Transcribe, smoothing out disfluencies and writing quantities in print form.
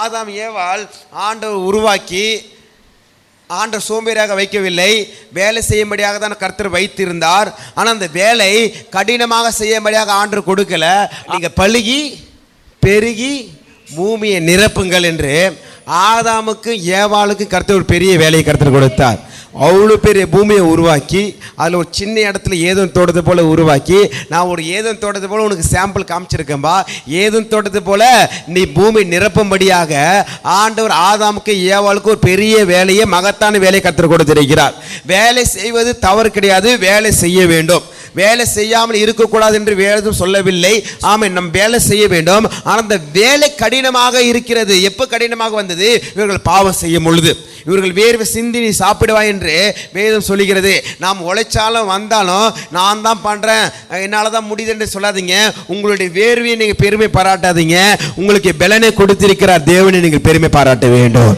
ஆதாம் ஏவாள் ஆண்டவர் உருவாக்கி ஆண்டவர் சோம்பேறியாக வைக்கவில்லை, வேலை செய்யும்படியாக தான் கர்த்தர் வைத்திருந்தார். ஆனால் அந்த வேலை கடினமாக செய்யும்படியாக ஆண்டவர் கொடுக்கல. நீங்க பலுகி பெருகி பூமியை நிரப்புங்கள் என்று ஆதாமுக்கு ஏவாளுக்கு கர்த்தர் ஒரு பெரிய வேலையை கர்த்தர் கொடுத்தார். அவ்வளோ பெரிய பூமியை உருவாக்கி அதில் ஒரு சின்ன இடத்துல ஏதேன் தோட்டத்தை போல் உருவாக்கி, நான் ஒரு ஏதேன் தோட்டத்தை போல் உனக்கு சாம்பிள் காமிச்சிருக்கேன்பா, ஏதேன் தோட்டத்தை போல் நீ பூமி நிரப்பும்படியாக ஆண்டவர் ஆதாமுக்கு ஏவாளுக்கு ஒரு பெரிய வேலையை, மகத்தான வேலையை கர்த்தர் கொடுத்திருக்கிறார். வேலை செய்வது தவறு கிடையாது, வேலை செய்ய வேண்டும். வேலை செய்யாமல் இருக்கக்கூடாது என்று வேதம் சொல்லவில்லை. ஆமாம், நம் வேலை செய்ய வேண்டும். ஆனால் அந்த வேலை கடினமாக இருக்கிறது. எப்போ கடினமாக வந்தது? இவர்கள் பாவம் செய்யும் பொழுது. இவர்கள் வேர்வை சிந்தி நீ சாப்பிடுவாய் என்று வேதம் சொல்லுகிறது. நாம் உழைச்சாலும் வந்தாலும் நான் தான் பண்ணுறேன், என்னால் தான் முடியுது என்று சொல்லாதீங்க. உங்களுடைய வேர்வையை நீங்கள் பெருமை பாராட்டாதீங்க. உங்களுக்கு பலனை கொடுத்திருக்கிறார் தேவனை நீங்கள் பெருமை பாராட்ட வேண்டும்.